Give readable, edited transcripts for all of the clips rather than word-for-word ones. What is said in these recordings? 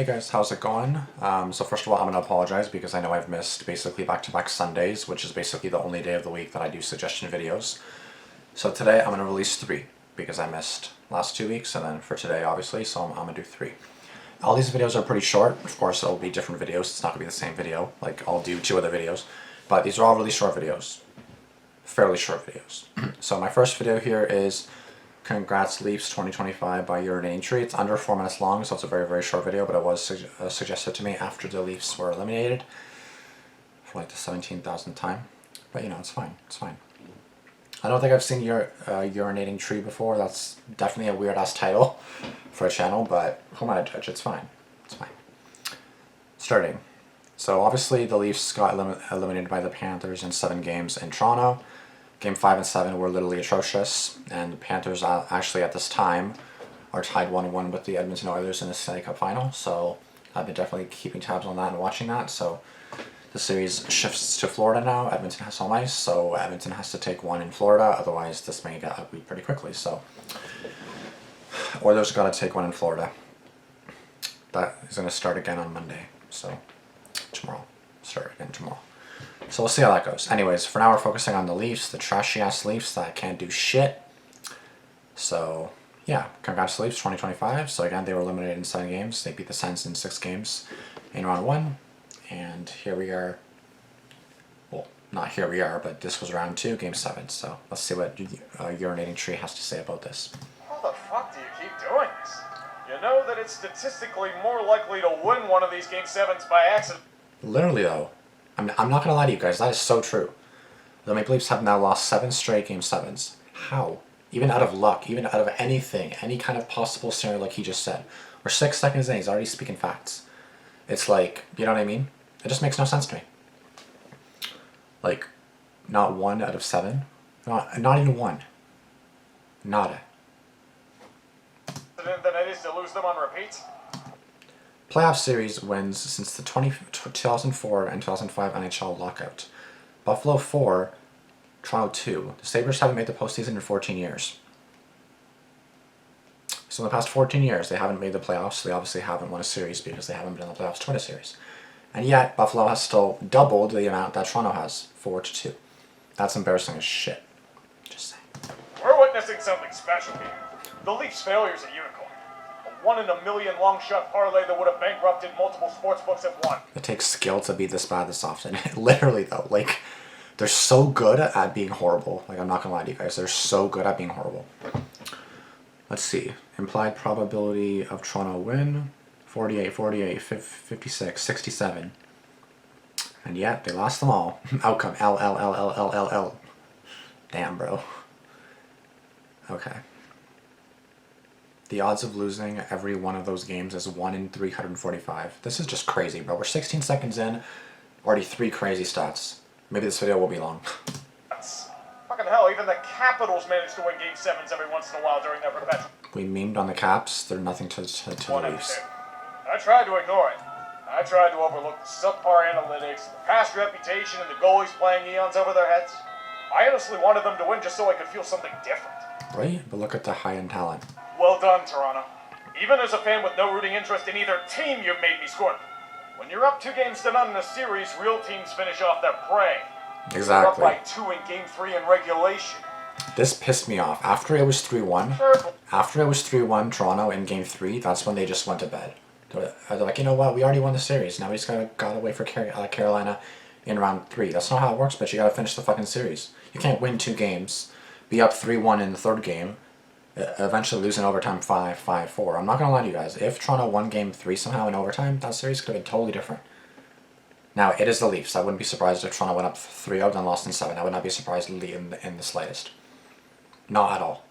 Hey guys, how's it going? So first of all, I'm going to apologize because I know I've missed basically back-to-back Sundays, which is basically the only day of the week that I do suggestion videos. So today I'm going to release 3 because I missed last 2 weeks, and then for today obviously, so I'm going to do 3. All these videos are pretty short. Of course, it'll be different videos. It's not going to be the same video. Like, I'll do 2 other videos. But these are all really short videos. Fairly short videos. So my first video here is Congrats LEAFS 2025 by UrinatingTree. It's under 4 minutes long, so it's a very, very short video, but it was suggested to me after the LEAFS were eliminated for like the 17,000th time. But you know, it's fine. It's fine. I don't think I've seen UrinatingTree before. That's definitely a weird-ass title for a channel, but who am I to judge? It's fine. It's fine. Starting. So obviously the LEAFS got eliminated by the Panthers in 7 games in Toronto. Game 5 and 7 were literally atrocious, and the Panthers actually at this time are tied 1-1 with the Edmonton Oilers in the Stanley Cup final, so I've been definitely keeping tabs on that and watching that. So the series shifts to Florida now. Edmonton has home ice, so Edmonton has to take 1 in Florida, otherwise this may get ugly pretty quickly. So Oilers got to take 1 in Florida. That is going to start again on Monday, so tomorrow. Start again tomorrow. So we'll see how that goes. Anyways, for now we're focusing on the LEAFS, the trashy-ass LEAFS that can't do shit. So, yeah, congrats to LEAFS 2025. So again, they were eliminated in 7 games. They beat the Sens in 6 games in round 1. And here we are. Well, not here we are, but this was round 2, game 7. So let's see what UrinatingTree has to say about this. How the fuck do you keep doing this? You know that it's statistically more likely to win one of these game 7s by accident. Literally, though. I'm not going to lie to you guys, that is so true. The Maple Leafs have now lost 7 straight game 7s. How? Even out of luck, even out of anything, any kind of possible scenario like he just said. We're 6 seconds in, he's already speaking facts. It's like, you know what I mean? It just makes no sense to me. Like, not 1 out of 7? Not even 1. Nada. Than it is to lose them on repeat. Playoff series wins since the 2004 and 2005 NHL lockout. Buffalo 4, Toronto 2. The Sabres haven't made the postseason in 14 years. So in the past 14 years, they haven't made the playoffs. So they obviously haven't won a series because they haven't been in the playoffs to win a series. And yet, Buffalo has still doubled the amount that Toronto has, 4-2. That's embarrassing as shit. Just saying. We're witnessing something special here. The Leafs' failure is a unicorn. A 1 in a million long shot parlay that would have bankrupted multiple sports books at once. It takes skill to be this bad this often. Literally though, like, they're so good at being horrible. Like, I'm not gonna lie to you guys, they're so good at being horrible. Let's see. Implied probability of Toronto win, 48, 48, 56, 67. And yet, they lost them all. Outcome, L. Damn, bro. Okay. The odds of losing every one of those games is 1 in 345. This is just crazy, bro. We're 16 seconds in, already 3 crazy stats. Maybe this video will be long. Fucking hell, even the Capitals managed to win game 7s every once in a while during their perpetual. We memed on the Caps. They're nothing to the Leafs. I tried to ignore it. I tried to overlook the subpar analytics, the past reputation, and the goalies playing eons over their heads. I honestly wanted them to win just so I could feel something different. Right? But look at the high-end talent. Well done, Toronto. Even as a fan with no rooting interest in either team, you've made me scorn. When you're up 2 games to none in a series, real teams finish off their prey. Exactly. You're up by 2 in game 3 in regulation. This pissed me off. After it was 3-1, Toronto in game 3, that's when they just went to bed. They're like, you know what, we already won the series. Now we just gotta wait for Carolina in round 3. That's not how it works, but you gotta finish the fucking series. You can't win 2 games, be up 3-1 in the 3rd game, eventually lose in overtime 5-4. I'm not gonna lie to you guys. If Toronto won game 3 somehow in overtime, that series could have been totally different. Now, it is the Leafs. I wouldn't be surprised if Toronto went up 3-0 then lost in 7. I would not be surprised in the slightest. Not at all.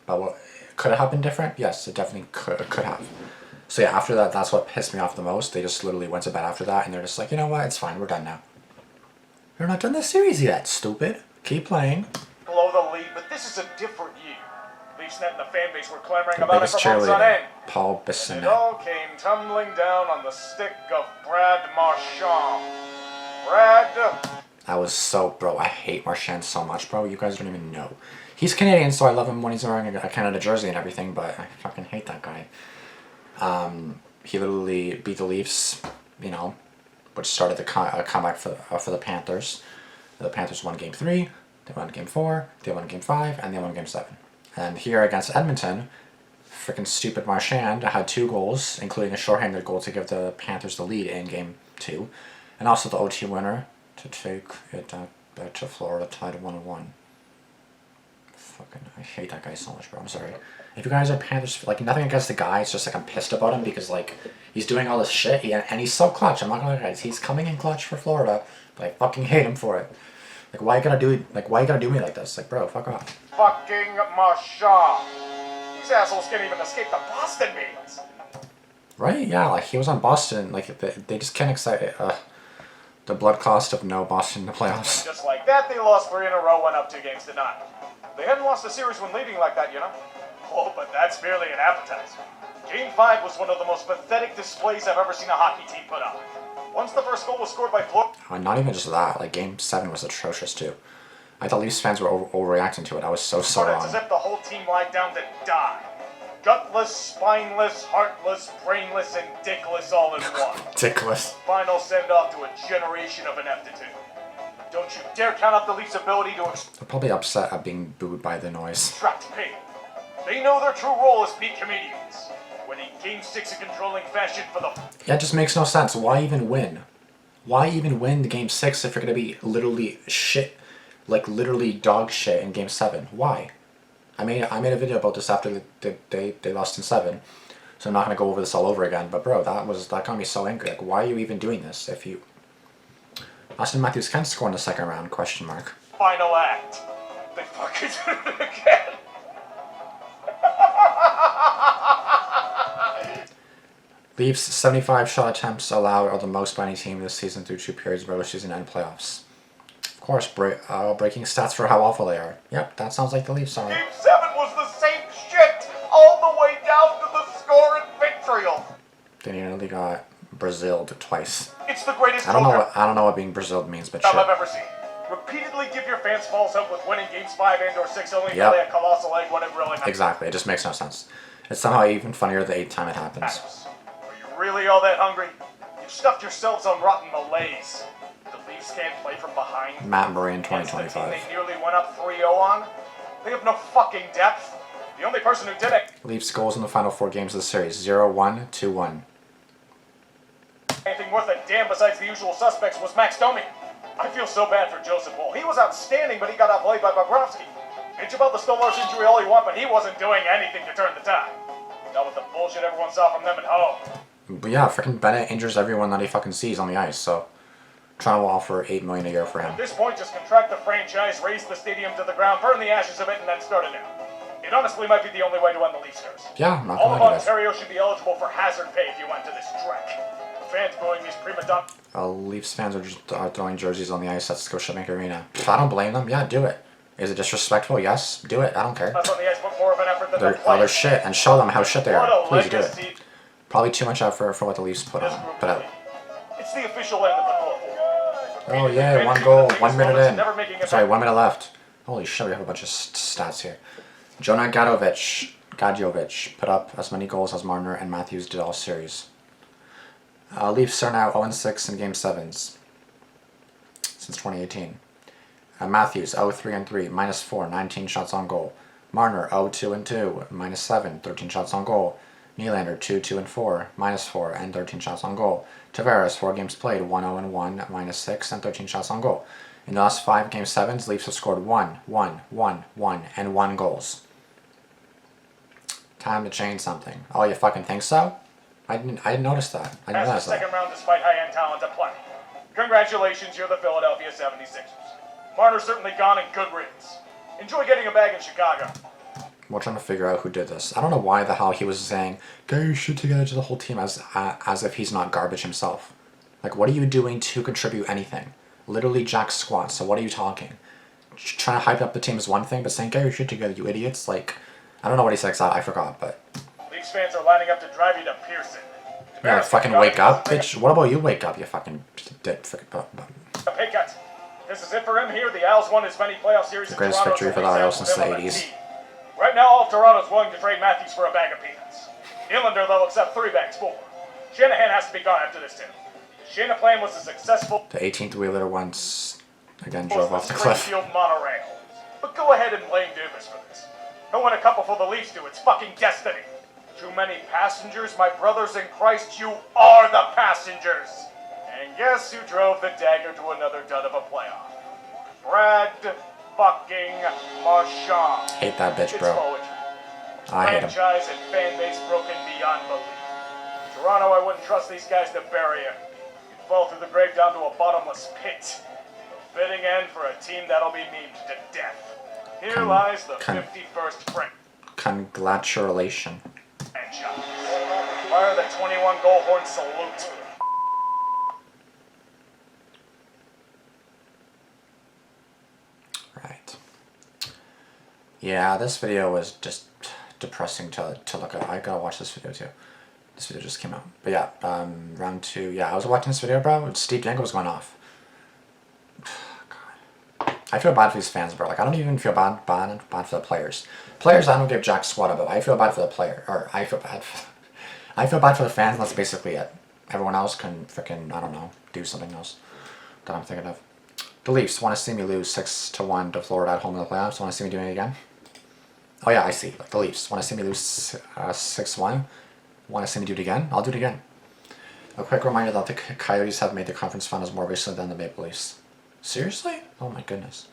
But what, could it have been different? Yes, it definitely could have. So yeah, after that, that's what pissed me off the most. They just literally went to bed after that, and they're just like, you know what, it's fine, we're done now. You're not done the series yet, stupid. Keep playing. Below the lead, but this is a different year. LeafsNet and the fan base were clamoring about it for months on end. Paul And Bissonnette. it all came tumbling down on the stick of Brad Marchand. I was so, bro, I hate Marchand so much, bro. You guys don't even know. He's Canadian, so I love him when he's wearing a Canada jersey and everything, but I fucking hate that guy. he literally beat the Leafs, you know, which started the comeback for the Panthers. The Panthers won Game 3, they won Game 4, they won Game 5, and they won Game 7. And here against Edmonton, freaking stupid Marchand had 2 goals, including a shorthanded goal to give the Panthers the lead in Game 2, and also the OT winner to take it back to Florida, tied 1-1. Fucking, I hate that guy so much, bro. I'm sorry. If you guys are Panthers, like, nothing against the guy, it's just like I'm pissed about him because, like, he's doing all this shit, and he's so clutch. I'm not gonna lie, guys. He's coming in clutch for Florida, but I fucking hate him for it. Like, why you gotta do me like this? Like, bro, fuck off. Fucking Marchand. These assholes can't even escape the Boston beans. Right? Yeah, like, he was on Boston. Like, they just can't excite the blood cost of no Boston in the playoffs. Just like that, they lost 3 in a row, went up 2 games to none. They hadn't lost a series when leading like that, you know? Oh, but that's merely an appetizer. Game 5 was one of the most pathetic displays I've ever seen a hockey team put on. Once the first goal was scored by Florida... Not even just that, like, Game 7 was atrocious, too. I thought Leafs fans were overreacting to it. I was so wrong. It's as if the whole team lied down to die. Gutless, spineless, heartless, brainless, and dickless all in one. Dickless. Final send-off to a generation of ineptitude. Don't you dare count out the Leafs' ability to They're probably upset at being booed by the noise. extract pain. They know their true role as peak comedians. Winning Game 6 in controlling fashion for the... Yeah, it just makes no sense. Why even win? Why even win the Game 6 if you're going to be literally shit, like literally dog shit in Game 7? Why? I made a video about this after they lost in 7, so I'm not going to go over this all over again, but bro, that got me so angry. Like, why are you even doing this if you... Austin Matthews can score in the second round, question mark. Final act. They fucking did it again. Leafs 75 shot attempts allowed are the most by any team this season through 2 periods of regular season and playoffs. Of course, breaking stats for how awful they are. Yep, that sounds like the Leafs are. Game 7 was the same shit all the way down to the score and vitriol. They nearly got Braziled twice. It's the greatest I don't know what being Braziled means, but shit. I've ever seen. Repeatedly give your fans false hope with winning Games 5 and or 6 only Yep. to lay a colossal egg when it really matters. Exactly, it just makes no sense. It's somehow even funnier the 8th time it happens. Are you really all that hungry? You've stuffed yourselves on rotten malaise. The Leafs can't play from behind. Matt Murray in Against the team 2025. they nearly went up 3-0 on. They have no fucking depth. The only person who did it. Leafs goals in the final 4 games of the series, 0-1, 2-1. Anything worth a damn besides the usual suspects was Max Domi. I feel so bad for Joseph Woll. He was outstanding, but he got outplayed by Bobrovsky. Bitch about the Stolarz injury all you want, but he wasn't doing anything to turn the tide. Not with the bullshit everyone saw from them at home. But yeah, freaking Bennett injures everyone that he fucking sees on the ice, so Toronto will offer $8 million a year for him. At this point, just contract the franchise, raise the stadium to the ground, burn the ashes of it, and then start anew. It honestly might be the only way to end the Leafs curse. Yeah, I'm not All gonna of lie to you guys. Ontario should be eligible for hazard pay if you went to this trek. Fans booing these prima donnas. Leafs fans are just throwing jerseys on the ice at Scotiabank Arena. I don't blame them. Yeah, do it. Is it disrespectful? Yes, do it. I don't care. On the ice put more of an effort than They're the players. shit, and show them how shit they What are. a Please do it. legacy. Probably too much effort for what the Leafs put This on. group But of league. It's the official end of the club. oh yeah, 1 goal, 1 minute in. Sorry, 1 minute left. Holy shit, we have a bunch of stats here. Jonah Gadjovic put up as many goals as Marner and Matthews did all series. Leafs are now 0-6 in Game 7s since 2018. Matthews 0-3-3, -4, 19 shots on goal. Marner 0-2-2, -7, 13 shots on goal. Nylander 2-2-4, -4 and 13 shots on goal. Tavares 4 games played, 1-0-1, -6 and 13 shots on goal. In the last 5 Game 7s, Leafs have scored 1, 1, 1, 1, and 1 goals. Time to change something. Oh, you fucking think so? I didn't notice that. I didn't Past notice the that. second round despite high-end talent at play. Congratulations, you're the Philadelphia 76ers. Marner's certainly gone and good riddance. Enjoy getting a bag in Chicago. We're trying to figure out who did this. I don't know why the hell he was saying, get your shit together to the whole team as if he's not garbage himself. Like, what are you doing to contribute anything? Literally jack squat, so what are you talking? Trying to hype up the team is one thing, but saying, get your shit together, you idiots. Like, I don't know what he said, I forgot, but... Leafs fans are lining up to drive you to Pearson. Yeah, fucking wake up, bitch. What about you wake up, you fucking dead freaking... A pay cut. This is it for him here. The Isles won as many playoff series The in greatest Toronto victory as for the Leafs Isles have since the with them on 80s. team. Right now, all of Toronto's willing to trade Matthews for a bag of peanuts. Nylander, they'll accept 3 bags for. Shanahan has to be gone after this too. The Shana plan was a successful... The 18th wheeler once again drove off the cliff. Springfield monorail. But go ahead and blame Davis for this. He'll win a cup before the Leafs do. It's fucking destiny. Too many passengers, my brothers in Christ. You are the passengers. And guess who drove the dagger to another dud of a playoff? Brad fucking Marchand. Hate that bitch, bro. It's poetry. I hate him. Franchise and fan base broken beyond belief. Toronto, I wouldn't trust these guys to bury him. You'd fall through the grave down to a bottomless pit. A fitting end for a team that'll be memed to death. Here lies the 51st Congratulations. franchise. Fire the 21 goal horn salute. Right. Yeah, this video was just depressing to look at. I gotta watch this video too. This video just came out. But yeah, round 2. Yeah, I was watching this video, bro. Steve Dangle was going off. God. I feel bad for these fans, bro. Like, I don't even feel bad for the players. Players, I don't give jack squat about. I feel bad for the player. Or, I feel bad for the fans, and that's basically it. Everyone else can freaking, I don't know, do something else that I'm thinking of. The Leafs want to see me lose 6-1 to Florida at home in the playoffs. Want to see me doing it again? Oh yeah, I see. Like, the Leafs want to see me lose 6-1. Want to see me do it again? I'll do it again. A quick reminder that the Coyotes have made the conference finals more recently than the Maple Leafs. Seriously? Oh my goodness.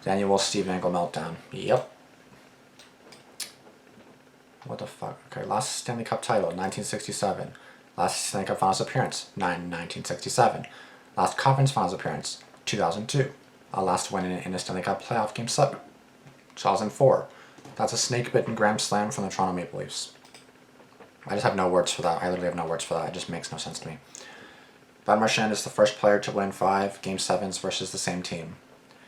The annual Steve Dangle meltdown. Yep. What the fuck? Okay, last Stanley Cup title, 1967. Last Stanley Cup Finals appearance, 1967. Last Conference Finals appearance, 2002. Last win in a Stanley Cup playoff game 7, 2004. That's a snake-bitten grand slam from the Toronto Maple Leafs. I just have no words for that. I literally have no words for that. It just makes no sense to me. Brad Marchand is the first player to win 5 Game 7s versus the same team.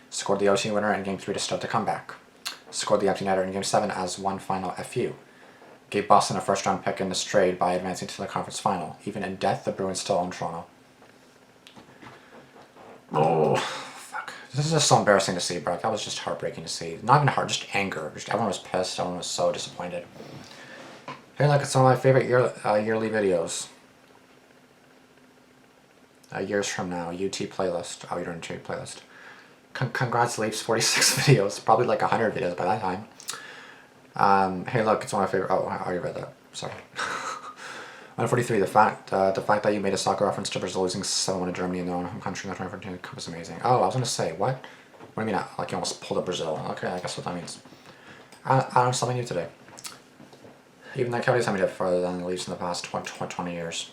Scored the OT winner in Game 3 to start the comeback. Scored the empty netter in Game 7 as one final FU. Gave Boston a first-round pick in this trade by advancing to the conference final. Even in death, the Bruins still own Toronto. Oh, fuck. This is just so embarrassing to see, bro. That was just heartbreaking to see. Not even heart, just anger. Just everyone was pissed. Everyone was so disappointed. Here, look, it's one of my favorite yearly videos. Years from now, UT playlist. Oh, Urinating playlist. Congrats, Leafs. 46 videos. Probably like 100 videos by that time. Hey, look, it's one of my favorite. Oh, I already read that. Sorry. 143. The fact that you made a soccer reference to Brazil losing 7-1 to Germany in their own home country in the 2014 Cup is amazing. Oh, I was gonna say what? What do you mean? Like you almost pulled up Brazil? Okay, I guess what that means. I learned something new today. Even the Coyotes have made it farther than the Leafs in the past 20 years.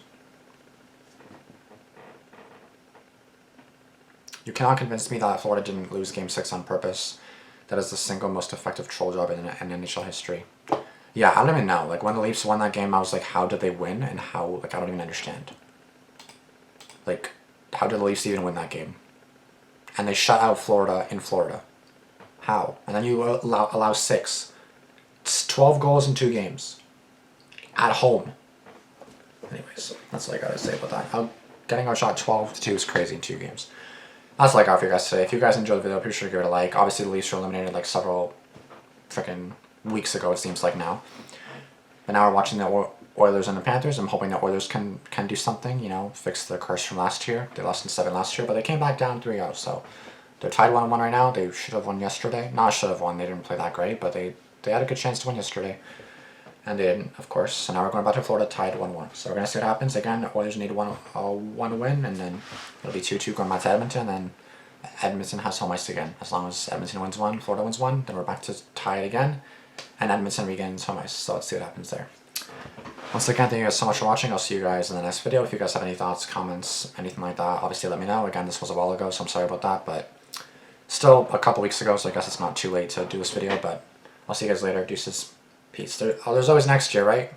You cannot convince me that Florida didn't lose Game 6 on purpose. That is the single most effective troll job in NHL history. Yeah, I don't even know. Like, when the Leafs won that game, I was like, how did they win? And how, like, I don't even understand. Like, how did the Leafs even win that game? And they shut out Florida in Florida. How? And then you allow 6. It's 12 goals in 2 games. At home. Anyways, that's all I gotta say about that. Getting outshot 12-2 is crazy in 2 games. That's all I got for you guys today. If you guys enjoyed the video, be sure to give it a like. Obviously, the Leafs were eliminated like several freaking weeks ago, it seems like now. But now we're watching the Oilers and the Panthers. I'm hoping the Oilers can do something, you know, fix their curse from last year. They lost in 7 last year, but they came back down 3-0, so they're tied 1-1 right now. They should have won yesterday. Not should have won, they didn't play that great, but they had a good chance to win yesterday. And they didn't, of course. So now we're going back to Florida, tied 1-1. So we're going to see what happens. Again, the Oilers need one win, and then it'll be 2-2 going back to Edmonton, and then Edmonton has home ice again. As long as Edmonton wins 1, Florida wins 1, then we're back to tie it again, and Edmonton regains home ice. So let's see what happens there. Once again, thank you guys so much for watching. I'll see you guys in the next video. If you guys have any thoughts, comments, anything like that, obviously let me know. Again, this was a while ago, so I'm sorry about that, but still a couple weeks ago, so I guess it's not too late to do this video, but I'll see you guys later. Deuces. Peace. There's always next year, right?